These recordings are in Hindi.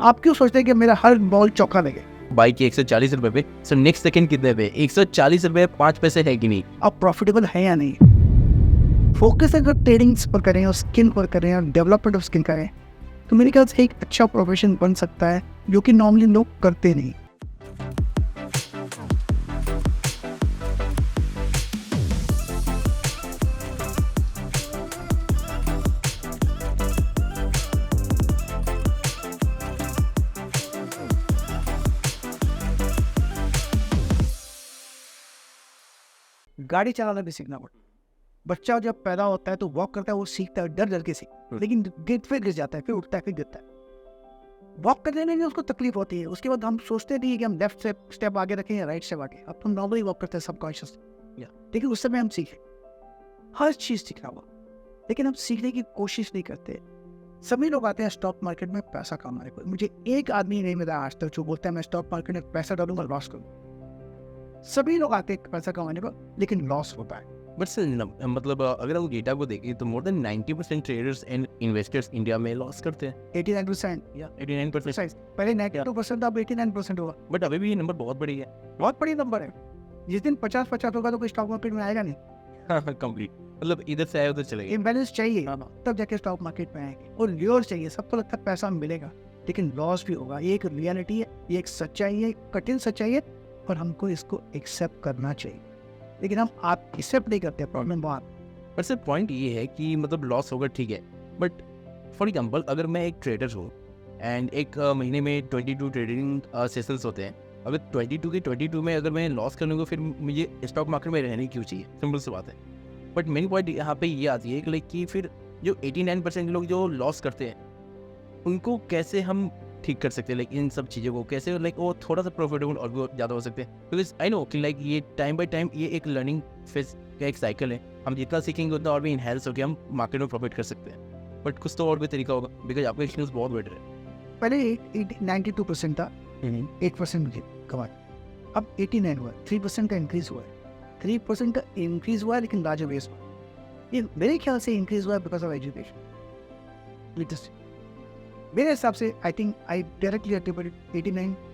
आप क्यों सोचते हैं कि मेरा हर बॉल चौका लगे? बाइक के 140 रुपए पे, सो नेक्स्ट सेकंड कितने पे? 140 रुपए 5 पैसे है कि नहीं? आप प्रॉफिटेबल है या नहीं? फोकस अगर ट्रेडिंग्स पर करें और स्किल पर करें और डेवलपमेंट ऑफ स्किल करें तो मेरे ख्याल से एक अच्छा प्रोफेशन बन सकता है, जो कि नॉर्मली लोग करते नहीं। गाड़ी चलाना भी सीखना पड़ता है। बच्चा जब पैदा होता है तो वॉक करता है, वो सीखता है, डर डर के सीखता है, लेकिन फिर गिर जाता है, फिर उठता है, फिर गिरता है। वॉक करने में भी उसको तकलीफ होती है। उसके बाद हम सोचते नहीं कि हम लेफ्ट स्टेप आगे रखें या राइट स्टेप आगे। अब तो नॉर्मली वॉक करते हैं सबकॉन्शियस, लेकिन उस समय हम सीखे। हर चीज़ सीखना हुआ, लेकिन हम सीखने की कोशिश नहीं करते। सभी लोग आते हैं स्टॉक मार्केट में पैसा कमाने को। मुझे एक आदमी नहीं मिला आज तक जो बोलता है मैं स्टॉक मार्केट में पैसा डालूंगा लॉस करूँ। सभी लोग आते हैं पैसा कमाने को, लेकिन लॉस होता है। बट सर मतलब अगर हम डेटा को देखें तो more than 90% traders and investors India में लॉस करते हैं। 89% या 89%। पहले 92% अब 89% होगा। बट अभी भी ये नंबर बहुत बड़ी है। बहुत बड़ी नंबर है। जिस दिन 50-50 होगा तो कोई स्टॉक मार्केट में आएगा नहीं। कंप्लीट मतलब इधर से आए उधर चले गए। इम्बैलेंस चाहिए तब जाके स्टॉक मार्केट में आएंगे। और लियोर चाहिए, सबको लगता है पैसा मिलेगा, लेकिन लॉस भी होगा। ये एक रियलिटी है, ये एक सच्चाई है, कठिन सच्चाई है, और हमको इसको एक्सेप्ट करना चाहिए। लेकिन हम आप एक्सेप्ट नहीं करते, प्रॉब्लम बहुत। बट सर पॉइंट ये है कि मतलब लॉस होगा ठीक है, बट फॉर एग्जांपल अगर मैं एक ट्रेडर हूँ एंड एक महीने में 22 ट्रेडिंग सेशंस होते हैं, अगर 22 के 22 में अगर मैं लॉस कर लूँगा फिर मुझे स्टॉक मार्केट में रहने क्यों चाहिए? सिंपल सी बात है। बट मेन पॉइंट यहाँ पे ये आती है कि लाइक कि फिर जो 89% लोग जो लॉस करते हैं उनको कैसे हम ठीक कर सकते हैं? लाइक इन सब चीज़ों को कैसे लाइक वो थोड़ा सा प्रॉफिटेबल और भी ज़्यादा हो सकते हैं? बिकॉज आई नो कि लाइक ये टाइम बाय टाइम ये एक लर्निंग फेज का एक साइकिल है। हम जितना सीखेंगे उतना और भी इनहेंस होकर हम मार्केट में प्रॉफिट कर सकते हैं। बट कुछ तो और भी तरीका होगा, बिकॉज आपका एक्सपीरियंस बहुत बेटर है। पहले 92% था, 8% कमा, अब 89 हुआ, 3% का इंक्रीज हुआ है। 3% का इंक्रीज हुआ है, लेकिन लार्जर बेस पर। ये मेरे ख्याल से इंक्रीज हुआ है बिकॉज ऑफ एजुकेशन लिटरेसी। मेरे हिसाब से I think I directly attribute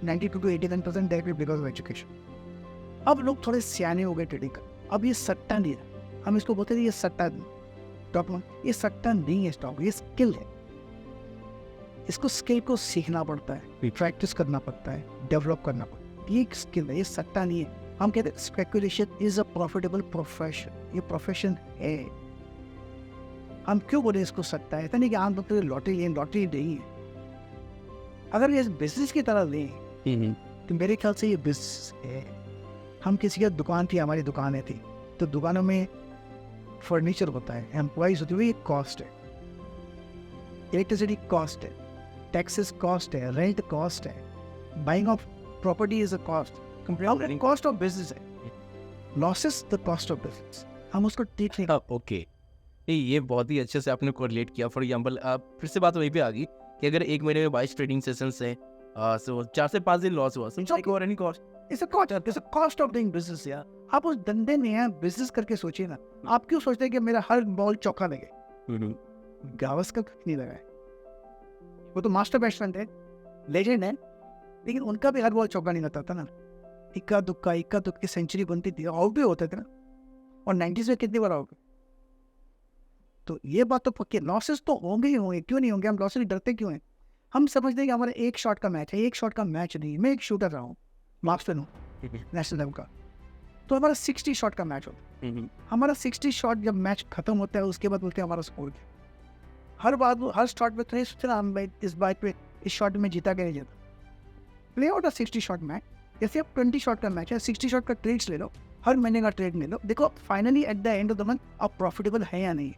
92 to 89% directly because of education. अब लोग थोड़े सियाने हो गए ट्रेडिंग का। अब ये सट्टा नहीं है, हम इसको बोलते थे ये सट्टा नहीं, स्टॉक मार्केट ये सट्टा नहीं है, स्टॉक ये स्किल है। इसको स्किल को सीखना पड़ता है, प्रैक्टिस करना पड़ता है, डेवलप करना पड़ता है। ये एक स्किल है, ये सट्टा नहीं है। हम कहते हैं speculation is a profitable profession, ये प्रोफेशन है। हम क्यों बोले इसको सट्टा है? ऐसा नहीं कि आम लोग लॉटरी लें, लॉटरी नहीं है। अगर ये बिजनेस की तरह लें तो मेरे ख्याल से ये बिजनेस है। हम किसी की दुकान थी, हमारी दुकानें थी, तो दुकानों में फर्नीचर होता है, एम्प्लॉइज होती है, ये कॉस्ट है, इलेक्ट्रिसिटी कॉस्ट है, टैक्सेस कॉस्ट है, रेंट कॉस्ट है, buying of property is a cost, cost of business है। Losses the cost of business, हम उसको ठीक नहीं। ओके, ये बहुत ही अच्छे से आपने कोरिलेट किया। फॉर एग्जांपल फिर से बात वहीं पे आ गई कि अगर एक महीने में 22 ट्रेडिंग सेशंस है, सो 4 से 5 दिन लॉस हुआ, और any cost it's a cost of doing business. यार आप उस धंधे में हैं, बिजनेस करके सोचिए ना। आप क्यों सोचते हैं कि मेरा हर बॉल चौका लगे? गावस्कर नहीं लगा है, वो तो मास्टर बैट्समैन थे, लेजेंड है, लेकिन उनका भी हर बॉल चौका नहीं लगता था ना। इक्का दुक्का सेंचुरी बनती थी, आउट भी होते थे ना। और 90s में कितनी बार आउट? तो ये बात तो पक्की, लॉसेस तो होंगे ही होंगे, क्यों नहीं होंगे? हम लॉसेस डरते क्यों हैं? हम समझते हैं कि हमारा एक शॉट का मैच है। एक शॉट का मैच नहीं, मैं एक शूटर रहा हूँ, मार्क्समैन हूँ नेशनल लेवल का, तो हमारा 60 शॉट का मैच होता है। हमारा 60 शॉट जब मैच खत्म होता है उसके बाद बोलते हैं हमारा स्कोर क्या। हर बात हर शॉट में तो नहीं सोचते ना हम भाई इस बात पे इस शॉट में जीता क्या जीता। प्ले आउट 60 शॉट मैच, जैसे अब 20 शॉट का मैच है, 60 शॉट का ट्रेड्स ले लो, हर महीने का ट्रेड ले लो, देखो finally at the end of the month आप प्रॉफिटेबल है या नहीं।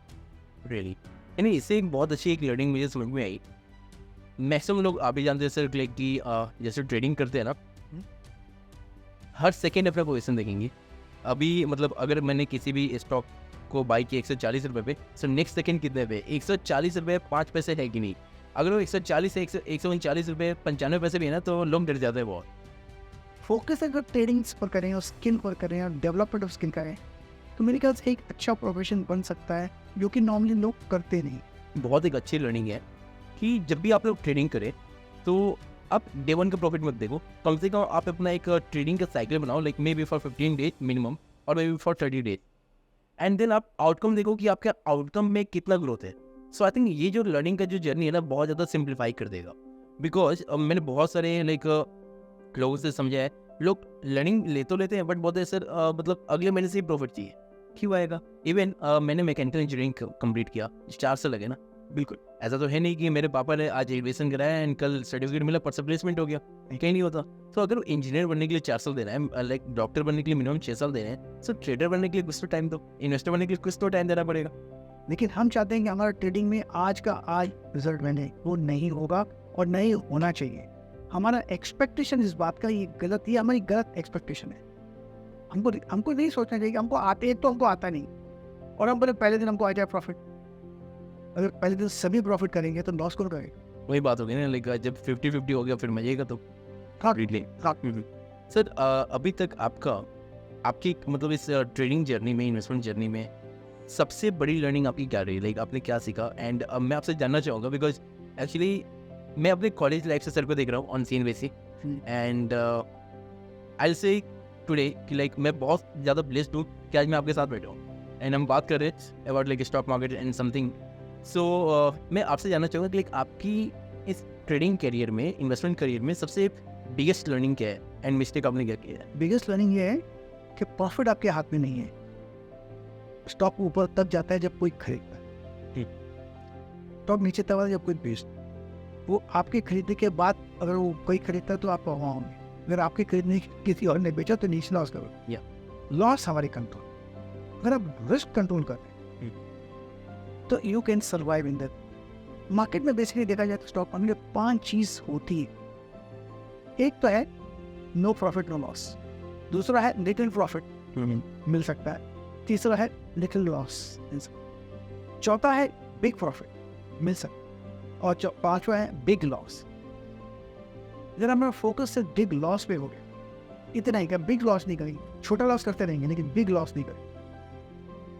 रियली यानी इससे एक बहुत अच्छी एक लर्निंग मुझे समझ में आई। मैक्सिमम लोग आप भी जानते हैं सर लाइक कि जैसे ट्रेडिंग करते हैं ना, हर सेकेंड अपना पोजीशन देखेंगे। अभी मतलब अगर मैंने किसी भी स्टॉक को बाई किया 140 रुपये पे, सर नेक्स्ट सेकेंड कितने पे? 140 रुपये 5 पैसे है कि नहीं? अगर वो 140 से 139 रुपये 95 पैसे भी है ना, तो लोग डर जाते हैं बहुत। फोकस अगर ट्रेडिंग्स पर करें और स्किल पर करें और डेवलपमेंट ऑफ स्किल करें तो मेरे ख्याल से एक अच्छा प्रोफेशन बन सकता है, जो कि नॉर्मली लोग करते नहीं। बहुत एक अच्छी लर्निंग है कि जब भी आप लोग ट्रेडिंग करें तो आप डे 1 का प्रॉफिट मत देखो, कम से कम आप अपना एक ट्रेडिंग का साइकिल बनाओ, like may B for 15 days minimum और may B for 30 days, and then आप आउटकम देखो कि आपके आउटकम में कितना ग्रोथ है। सो आई थिंक ये जो लर्निंग का जो जर्नी है ना, बहुत ज़्यादा सिंप्लीफाई कर देगा। बिकॉज मैंने बहुत सारे लाइक लोगों से समझा है, लोग लर्निंग ले तो लेते हैं बट बोलते हैं सर मतलब अगले महीने से ही प्रॉफिट चाहिए, क्यों आएगा। इवन मैंने मैकेनिकल इंजीनियरिंग कंप्लीट किया, 4 साल लगे ना। बिल्कुल ऐसा तो है नहीं कि मेरे पापा ने आज एडमिशन कराया एंड कल सर्टिफिकेट मिला, परसों प्लेसमेंट हो गया, कहीं नहीं होता। तो अगर इंजीनियर बनने के लिए 4 साल देना है, लाइक डॉक्टर बनने के लिए मिनिमम 6 साल देने हैं, सो ट्रेडर बनने के लिए कुछ तो टाइम दो, इन्वेस्टर बनने के लिए कुछ तो टाइम देना पड़ेगा। लेकिन हम चाहते हैं कि हमारा ट्रेडिंग में आज का आज रिजल्ट बने, वो नहीं होगा और नहीं होना चाहिए। हमारा एक्सपेक्टेशन इस बात का ये गलत, ये हमारी गलत एक्सपेक्टेशन है। हमको नहीं सोचना चाहिए कि हमको आते, एक तो हमको आता नहीं और हम बोले पहले दिन हमको आ जाए प्रॉफिट। अगर पहले दिन सभी प्रॉफिट करेंगे तो लॉस कौन करेगा? वही बात हो गई ना, लाइक जब 50-50 हो गया फिर मजे का तो सर अभी तक आपकी मतलब इस ट्रेडिंग जर्नी में, इन्वेस्टमेंट जर्नी में सबसे बड़ी लर्निंग आपकी क्या रही, लाइक आपने क्या सीखा? एंड मैं आपसे जानना चाहूँगा बिकॉज एक्चुअली मैं अपने कॉलेज लाइफ से सर को देख रहा हूँ on scene basis, and I say today कि लाइक मैं बहुत ज़्यादा ब्लेस्ड हूँ कि आज मैं आपके साथ बैठा हूँ एंड हम बात कर रहे हैं about like stock market and something. So मैं आपसे जानना चाहूँगा कि लाइक आपकी इस ट्रेडिंग करियर में, इन्वेस्टमेंट करियर में सबसे बिगेस्ट लर्निंग क्या है एंड मिस्टेक आपने क्या किया है? बिगेस्ट लर्निंग ये है कि प्रॉफिट आपके हाथ में नहीं है। स्टॉक ऊपर तब जाता है जब कोई खरीदता है, स्टॉक नीचे तब आता है जब कोई बेचता है। वो आपके खरीदने के बाद अगर वो कोई खरीदता है तो आप वहाँ होंगे, अगर आपके खरीदने किसी और ने बेचा तो नीचे लॉस करोगे। लॉस हमारे कंट्रोल। अगर आप रिस्क कंट्रोल करते हैं तो you can survive in that market में। बेसिकली देखा जाए तो स्टॉक मार्केट में 5 चीज होती है। एक तो है नो प्रॉफिट नो लॉस, दूसरा है लिटिल प्रॉफिट मिल सकता है, तीसरा है लिटिल लॉस, चौथा है बिग प्रॉफिट मिल सकता है, और पांचवा है बिग लॉस। जरा हमारा फोकस से बिग लॉस पे हो गया, इतना ही क्या, बिग लॉस नहीं करेंगे, छोटा लॉस करते रहेंगे लेकिन बिग लॉस नहीं करेंगे,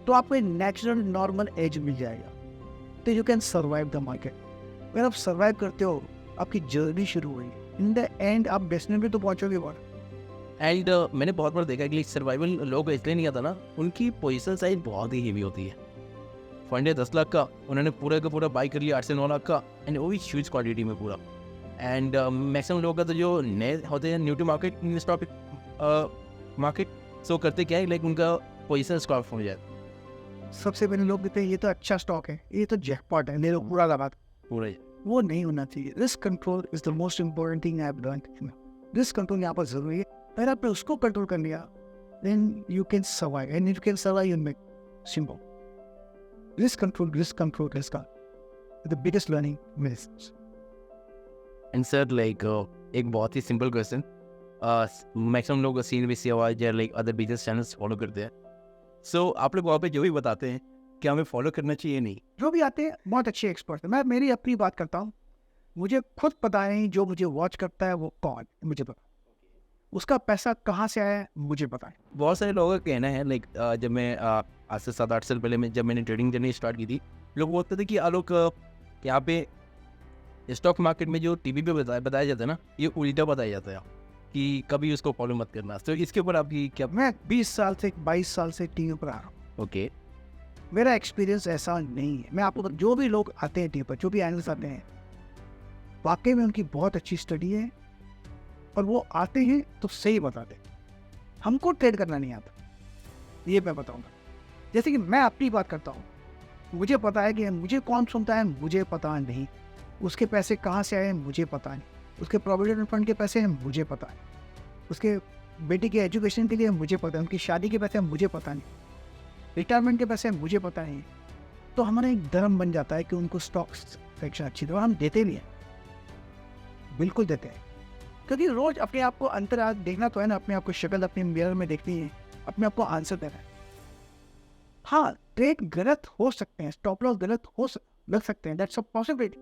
तो आपको एक नेचुरल नॉर्मल एज मिल जाएगा, तो you can survive the market. अगर आप सर्वाइव करते हो, आपकी जर्नी शुरू हुई, इन द एंड आप डेस्टिनेशन पे तो पहुंचोगे बहुत। एंड मैंने बहुत बार देखा कि सर्वाइवल लोग इसलिए नहीं आता ना, उनकी पोजीशन साइज बहुत ही हेवी होती है। फंड है 10 लाख का, उन्होंने पूरा का पूरा बाई कर लिया 8 से 9 लाख का, एंड वो भी ह्यूज क्वांटिटी में पूरा। एंड मैक्सिमम लोगों का तो जो नए होते हैं new to market, in stock market, so करते क्या है लाइक उनका पोजीशन स्टॉक हो जाए। सबसे पहले लोग कहते हैं ये तो अच्छा स्टॉक है, ये तो जैकपॉट है, ले लो पूरा लगा। पूरा वो नहीं होना चाहिए। Risk control is the most important thing I have learned. Risk control यहाँ पर जरूरी है। अगर आपने उसको कंट्रोल कर लिया, then you can survive, and you can survive in simple. Risk control इसका the biggest learning miss. And sir like एक बहुत ही सिंपल क्वेश्चन, मैक्सिमम लोग CNBC आवाज या like other business channels follow करते हैं, सो आप लोग वहाँ पे जो भी बताते हैं क्या हमें फॉलो करना चाहिए? नहीं, जो भी आते हैं बहुत अच्छे एक्सपर्ट हैं। मैं मेरी अपनी बात करता हूँ, मुझे खुद पता नहीं जो मुझे वॉच करता है वो कौन, मुझे पता, उसका पैसा कहाँ से आया है मुझे पता है। बहुत सारे लोगों का कहना है लाइक जब मैं आज से 7-8 साल पहले जब मैंने ट्रेडिंग जर्नी स्टार्ट की थी, लोग बोलते थे कि आलोक यहाँ पे स्टॉक मार्केट में जो टीवी पे बताया जाता है ना, ये उल्टा बताया जाता है कि कभी उसको फॉलो मत करना। तो इसके ऊपर आपकी क्या? मैं 20 साल से 22 साल से टीवी पर आ रहा हूँ। ओके, मेरा एक्सपीरियंस ऐसा नहीं है। मैं आपको जो भी लोग आते हैं टीवी पर, जो भी एनालिस्ट आते हैं, वाकई में उनकी बहुत अच्छी स्टडी है और वो आते हैं तो सही बताते हैं। हमको ट्रेड करना नहीं आता, ये मैं बताऊंगा। जैसे कि मैं अपनी बात करता हूँ, मुझे पता है कि मुझे कौन सुनता है मुझे पता नहीं, उसके पैसे कहाँ से आए मुझे पता नहीं, उसके प्रोविडेंट फंड के पैसे हैं मुझे पता है, उसके बेटी के एजुकेशन के लिए मुझे पता है, उनकी शादी के पैसे मुझे पता नहीं, रिटायरमेंट के पैसे मुझे पता नहीं। तो हमारा एक धर्म बन जाता है कि उनको स्टॉक सेक्शन अच्छी तरह हम देते भी हैं, बिल्कुल देते हैं, क्योंकि रोज अपने आप को अंतर देखना तो है ना, अपने आप को शक्ल अपने मिरर में देखनी है, अपने आप को आंसर देना है। हाँ, ट्रेड गलत हो सकते हैं, स्टॉप लॉस गलत लग सकते हैं, दैट्स अ पॉसिबिलिटी,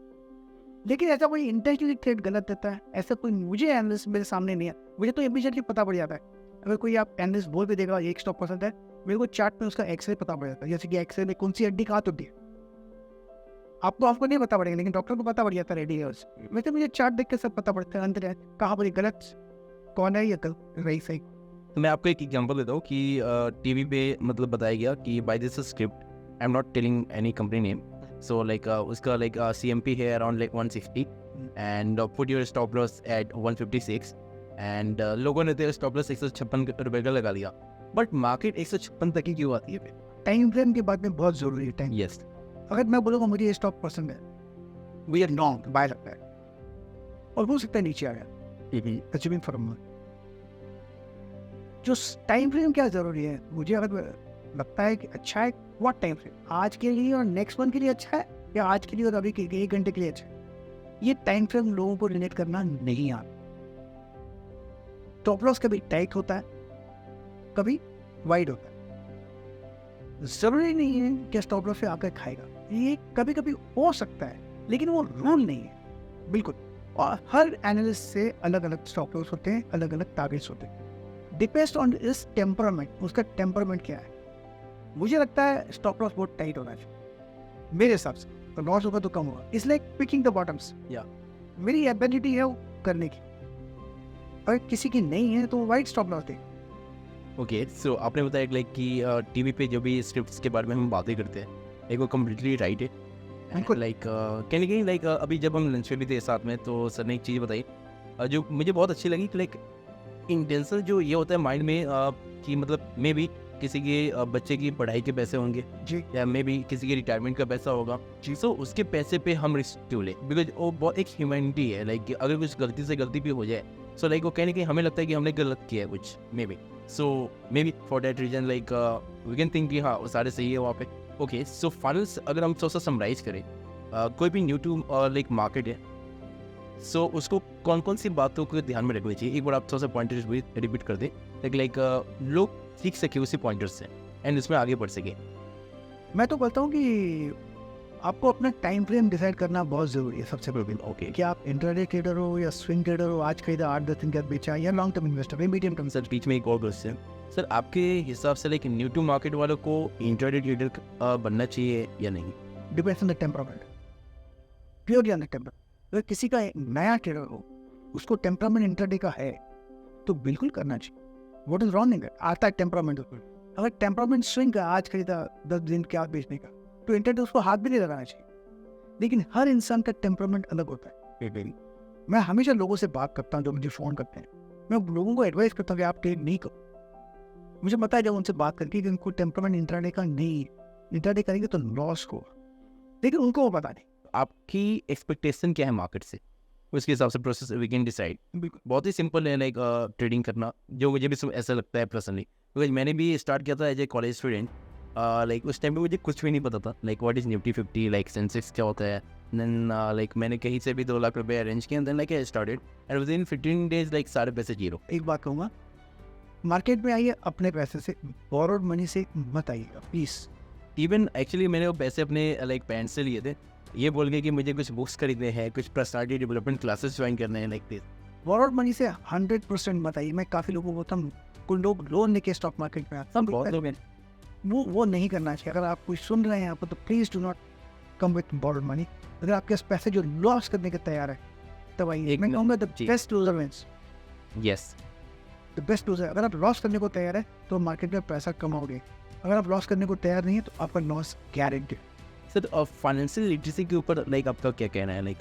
लेकिन ऐसा कोई इंटेंशनली ट्रेड गलत देता है ऐसा कोई मुझे एनालिस्ट मेरे सामने नहीं है। मुझे तो इमीडिएटली पता पड़ जाता है। अगर कोई आप एनालिस्ट बोल भी देगा एक स्टॉक पसंद है, मेरे को चार्ट में उसका एक्सरे पता पड़ जाता है, जैसे कि एक्सरे में कौन सी हड्डी कहाँ टूटी है, आपको नहीं पता पड़ेगा, लेकिन डॉक्टर को पता पड़ जाता है रेडी है उससे। वैसे मुझे चार्ट देख के सब पता पड़ता है अंदर है कहाँ पर ये गलत कौन है या रही सही। तो मैं आपको एक एग्जांपल देता हूँ कि टीवी पे मतलब बताया गया कि by this script, I am not telling any company name, so like उसका लाइक CMP है around like 160 and put your stop loss at 156 and लोगों ने तो स्टॉप लॉस 156 रुपये का लगा लिया, बट मार्केट 156 तक ही क्यों आती है फिर? टाइम फ्रेम के बाद में बहुत जरूरी है टाइम। यस, अगर मैं बोलूँगा मुझे ये स्टॉक पसंद है, वी आर लॉन्ग बाय लगता है और हो सकता है नीचे आ गया अचीविंग फॉर जो टाइम फ्रेम क्या जरूरी है। मुझे अगर लगता है कि अच्छा है, व्हाट टाइम फ्रेम, आज के लिए और नेक्स्ट मंथ के लिए अच्छा है या आज के लिए और अभी के 1 घंटे के लिए अच्छा है, ये टाइम फ्रेम लोगों को रिलेट करना नहीं आता। स्टॉप लॉस कभी टाइट होता है, कभी वाइड होता है। जरूरी नहीं है कि स्टॉप लॉस से आकर खाएगा, ये कभी कभी हो सकता है, लेकिन वो रूल नहीं है बिल्कुल। और हर एनालिस्ट से अलग अलग स्टॉप लॉस होते हैं, अलग अलग टारगेट्स होते हैं, डिपेंड्स ऑन इस टेम्परामेंट, उसका टेम्परामेंट क्या है। मुझे लगता है स्टॉप लॉस बहुत टाइट होना चाहिए मेरे हिसाब से, तो लॉस होगा तो कम होगा, इसलिए पिकिंग द बॉटम्स या मेरी एबिलिटी है वो करने की। अगर किसी की नहीं है तो वाइड स्टॉप लॉस दे। ओके, सो आपने बताया लाइक कि टीवी पे जो भी स्क्रिप्ट्स के बारे में हम बातें करते हैं, एक वो कम्प्लीटली राइट है। बिल्कुल। लाइक कहीं लाइक अभी जब हम लंच पे भी थे साथ में, तो सर ने एक चीज़ बताई जो मुझे बहुत अच्छी लगी कि लाइक इंटेंशन जो ये होता है माइंड में कि मतलब मे बी किसी के बच्चे की पढ़ाई के पैसे होंगे जी या मे बी किसी के रिटायरमेंट का पैसा होगा जी, सो उसके पैसे पे हम रिस्क क्यों ले, बिकॉज वो बहुत एक ह्यूमैनिटी है। लाइक अगर कुछ गलती से गलती भी हो जाए, सो लाइक वो कहने की हमें लगता है कि हमने गलत किया है कुछ, maybe so may be for that reason like we can think कि हाँ वो सारे सही है वहाँ पे। ओके, सो फाइनल्स अगर हम थोड़ा सा समराइज करें, कोई भी न्यू टू लाइक मार्केट है, सो उसको कौन कौन सी बातों को ध्यान में रखनी चाहिए, एक बार आप थोड़ा सा पॉइंटर्स रिपीट कर दें लाइक लोग सीख सके उसी पॉइंटर्स से एंड उसमें आगे बढ़ सके। मैं तो बोलता हूँ कि आपको अपना टाइम फ्रेम डिसाइड करना बहुत जरूरी है सबसे पहले। ओके, कि आप इंट्राडे ट्रेडर हो या स्विंग ट्रेडर हो, आज खरीदा 8-10 दिन के बाद बेचा, या लॉन्ग टर्म इन्वेस्टर है, मीडियम टर्म। सर बीच में एक और क्वेश्चन, सर आपके हिसाब से लाइक न्यू टू मार्केट वालों को इंट्राडे ट्रेडर बनना चाहिए या नहीं? Depends on the temperament, purely on the temperament. अगर किसी का नया ट्रेडर हो, उसको टेम्परामेंट इंट्राडे का है, तो बिल्कुल करना चाहिए। What is wrong in that? आता है टेम्परामेंट उसमें। अगर टेम्परामेंट स्विंग का, आज खरीदा 10 दिन के बाद बेचने का, तो इंट्राडे उसको हाथ भी नहीं लगाना चाहिए। लेकिन हर इंसान का टेम्परामेंट अलग होता है। मैं हमेशा लोगों से बात करता हूँ जो मुझे फ़ोन करते हैं, मैं लोगों को एडवाइस करता हूँ कि आप ट्रेड नहीं करो। मुझे पता है जब उनसे बात करके कि उनको टेम्परामेंट इंट्राडे का नहीं है, इंट्राडे करेंगे तो लॉस हो, लेकिन उनको वो पता नहीं। आपकी एक्सपेक्टेशन क्या है मार्केट से, उसके हिसाब से प्रोसेस वी कैन डिसाइड। बहुत ही सिंपल है लाइक ट्रेडिंग करना, जो मुझे भी ऐसा लगता है पर्सनली, बिकॉज मैंने भी स्टार्ट किया था as a college student. Like उस टाइम पे मुझे कुछ भी नहीं पता था like what is Nifty 50, like Sensex क्या होता है। देन लाइक मैंने कहीं से भी 2 लाख रुपए अरेंज किए, then like I started and within 15 days like सारे पैसे जीरो। एक बात कहूँगा, मार्केट में आइए अपने पैसे से, बोरोड मनी से मत आइएगा प्लीज़। इवन एक्चुअली मैंने वो पैसे अपने लाइक पेरेंट्स से लिए थे, ये बोल के कि मुझे कुछ बुक्स खरीदने हैं, कुछ पर्सनालिटी डेवलपमेंट क्लासेस ज्वाइन करने हैं लाइक दिस। बोरोड मनी से 100% मत आइए। मैं काफ़ी लोगों को बोलता हूँ, कुछ लोग लोन लेके स्टॉक मार्केट में आते हैं, बहुत लोग हैं। वो नहीं करना चाहिए। अगर आप कुछ सुन रहे हैं आप, तो please do not come with borrowed money. अगर आपके पास पैसे जो लॉस करने के तैयार है, तब आइए। मैं कहूँगा द जी। Best loser wins, yes, the best loser. अगर आप लॉस करने को तैयार है तो मार्केट में पैसा कमाओगे, अगर आप लॉस करने को तैयार नहीं है तो आपका loss guarantee. Sir financial literacy के ऊपर लाइक आपका क्या कहना है? लाइक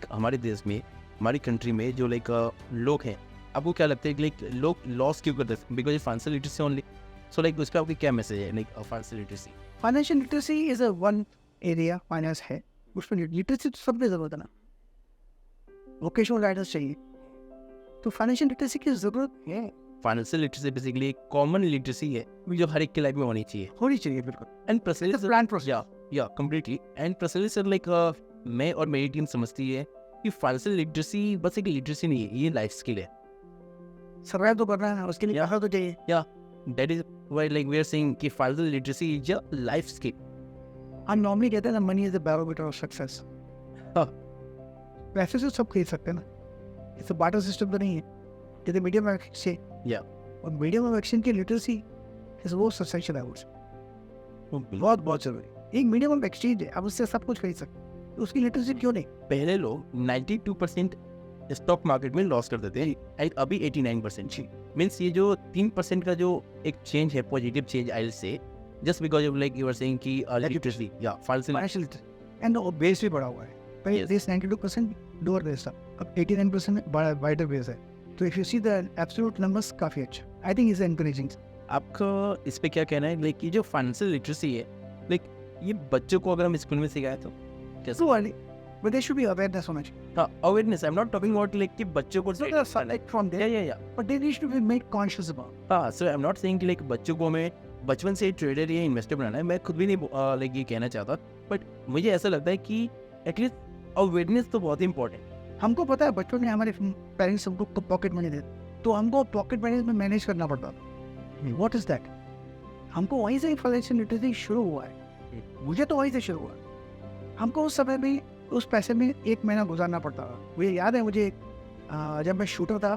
हमारे देश में, हमारी कंट्री में जो लाइक लोग हैं, आपको क्या लगता है कि लाइक लोग लॉस क्यों करते हैं? Because financial literacy only, so like उस पर आपकी क्या मैसेज है like financial literacy? Financial literacy is a one area, finance है, उसमें लिटरेसी तो सबने जरूरत है ना, वोकेशनल गाइडेंस चाहिए, तो फाइनेंशियल लिटरेसी की जरूरत है। फाइनेंशियल लिटरेसी बेसिकली एक कॉमन लिटरेसी है जो हर एक की लाइफ में होनी चाहिए। बिल्कुल। एंड पर्सनली प्लान प्रोसेस, या completely. And personally sir like मैं और मेरी टीम समझती है कि फाइनेंशियल लिटरेसी बस एक लिटरेसी नहीं है, ये लाइफ स्किल है। सर्वाइव तो करना है, उसके लिए Yeah. पैसा तो चाहिए। या that is why like we are saying कि financial literacy is a life skill. हम नॉर्मली कहते हैं ना, money is the barometer of success. हाँ। पैसे से सब खरीद सकते हैं ना, इसे बार्टर सिस्टम तो नहीं है, जैसे मीडियम ऑफ एक्सचेंज। Yeah. और मीडियम ऑफ एक्सचेंज की लिटरेसी इज वो ससेंशियल है, बहुत बहुत जरूरी। एक मीडियम ऑफ एक्सचेंज है, आप उससे सब कुछ खरीद सकते हैं। उसकी लिटरेसी क्यों नहीं? पहले लोग 92% स्टॉक मार्केट में लॉस करते थे एंड अभी 89%। मीन्स ये जो 3% का जो एक चेंज है, positive change I will say, just because of like you are saying कि लिटरेसी या फाइनेंशियल एंड बेस भी बढ़ा हुआ है। पहले Yes. देश 92% लोअर बेस था, अब 89% वाइडर बेस है। तो if you see the absolute numbers काफी अच्छा, आई थिंक इज एनकरेजिंग। आपका इस पे क्या कहना है? लाइक ये जो फाइनेंशियल लिटरेसी है, लाइक ये बच्चों को अगर हम स्कूल में सिखाए तो कैसे? So early, but there should be awareness होना चाहिए। हाँ, awareness. I am not talking about like कि बच्चों को So there's like from there, या but they need to be made conscious about. हाँ, सो आई एम नॉट सेइंग कि लाइक बच्चों को हमें बचपन से ट्रेडर या इन्वेस्टर बनाना है। मैं खुद भी नहीं लाइक ये कहना चाहता, बट मुझे ऐसा लगता है कि एटलीस्ट अवेयरनेस तो बहुत इंपॉर्टेंट। हमको पता है बच्चों ने हमारे पेरेंट्स हमको तो पॉकेट मनी देते, तो हमको पॉकेट मनी में मैनेज करना पड़ता था। What is that? हमको वहीं से फाइनेंशियल लिटरेसी शुरू हुआ है। मुझे तो वहीं से शुरू हुआ। हमको उस समय में उस पैसे में 1 महीना गुजारना पड़ता था। मुझे याद है, मुझे जब मैं शूटर था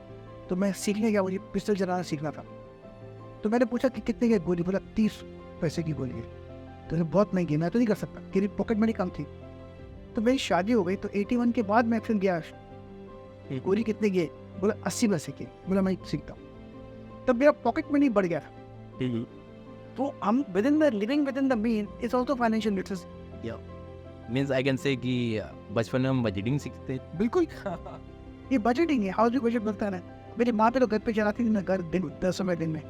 तो मैं सीखने गया, मुझे पिस्टल चलाना सीखना था। तो मैंने पूछा कि कितने की गोली? बोला 30 पैसे की गोली है। तो बहुत महंगी, मैं तो नहीं कर सकता, मेरी पॉकेट मनी कम थी। तो मेरी शादी हो गई, तो 81 के बाद मैं फिर गया, गोली कितने की है? बोला 80 पैसे की। बोला मैं सीखता हूँ। तब मेरा पॉकेट मनी बढ़ गया था। तो हम with in the living with in the mean is also financial literacy. Means I can say कि बचपन में हम बजटिंग सीखते हैं। बिल्कुल। ये बजटिंग है, हाउस भी बजट बनता है ना। मेरी माँ पे तो घर पे चलाती थी ना, घर दिन 10 रुपये दिन में।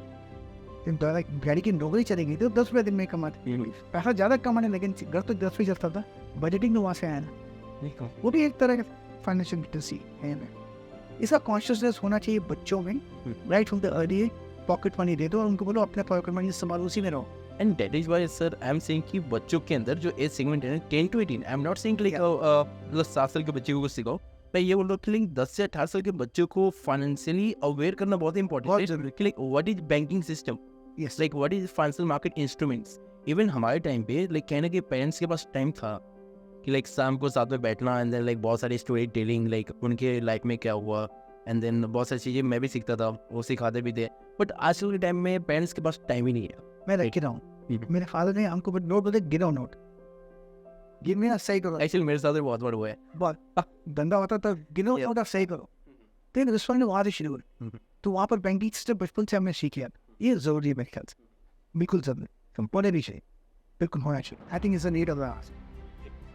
गाड़ी की नौकरी चली गई तो 10 रुपये दिन में कमाती। पैसा ज़्यादा कमाने, लेकिन घर तो 10 रुपये चलता था। बजटिंग तो वहाँ से आया ना, वो भी एक तरह का फाइनेंशियल लिटरेसी है। इसका कॉन्शियसनेस होना चाहिए बच्चों में, right from the early. Pocket money दे दो और उनको बोलो अपने पॉकेट मनी संभालो, उसी में रहो। And that is why sir I am saying कि बच्चों के अंदर जो एज सेगमेंट है 10 to 18, I am not saying like मतलब 7 साल के बच्चे को कुछ सिखाओ। मैं ये बोल रहा हूँ कि लाइक 10 से 18 साल के बच्चों को फाइनेंशियली अवेयर करना बहुत इंपॉर्टेंट है। जरूरी। Like what is banking system, yes, like what is financial market instruments. Even हमारे टाइम पे लाइक कहने के पेरेंट्स के पास टाइम था कि लाइक शाम को साथ में बैठना एंड देन लाइक बहुत सारी स्टोरी टेलिंग, लाइक उनके लाइफ में क्या हुआ, एंड देन बहुत सारी चीज़ें मैं भी सीखता था, वो सिखाते भी थे। बट आजकल के टाइम में पेरेंट्स के पास टाइम ही नहीं है। मैं रख रहा हूँ। मेरे फादर ने हमको नोट बोले, गिनो नोट, गिव मी ना, सही करो। एक्चुअली मेरे साथ भी बहुत बार हुआ है। बहुत धंधा होता था, गिनो नोट, सही करो। तो इन रिस्पॉन्ड वहाँ से शुरू हुई। तो वहाँ पर बैंकिंग सिस्टम बचपन से हमने सीख लिया। ये जरूरी है मेरे ख्याल से, बिल्कुल जरूरी, होने भी चाहिए, बिल्कुल होना चाहिए। I think is a need of the.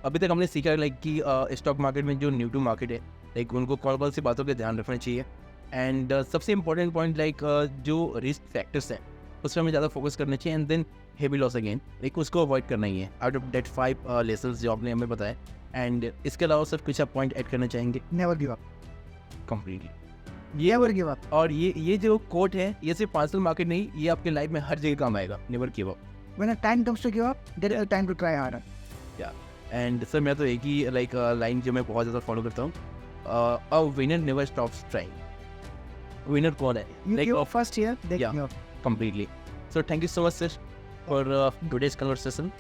अभी तक हमने सीखा लाइक कि स्टॉक मार्केट में जो न्यू टू मार्केट है, लाइक उनको कौन सी बातों का ध्यान रखना चाहिए। एंड सबसे इंपॉर्टेंट पॉइंट लाइक जो रिस्क फैक्टर्स हैं उस पर हमें ज़्यादा फोकस करना चाहिए। And then heavy loss again, like उसको अवॉइड करना ही है। आउट ऑफ दैट 5 लेसन्स जो आपने हमें बताया। एंड इसके अलावा सर कुछ आप पॉइंट ऐड करना चाहेंगे? Never give up, completely. Never give up. और ये जो कोट है, ये सिर्फ फाइनेंशियल मार्केट नहीं, ये आपके लाइफ में हर जगह काम आएगा। Never give up. When a time comes to give up, there is a time to try harder. And sir मैं तो एक ही लाइक लाइन जो मैं बहुत ज़्यादा फॉलो करता हूँ, a winner never stops trying. Winner कौन है? You first here, then Yeah. you. Completely. So thank you so much, sir, for today's conversation.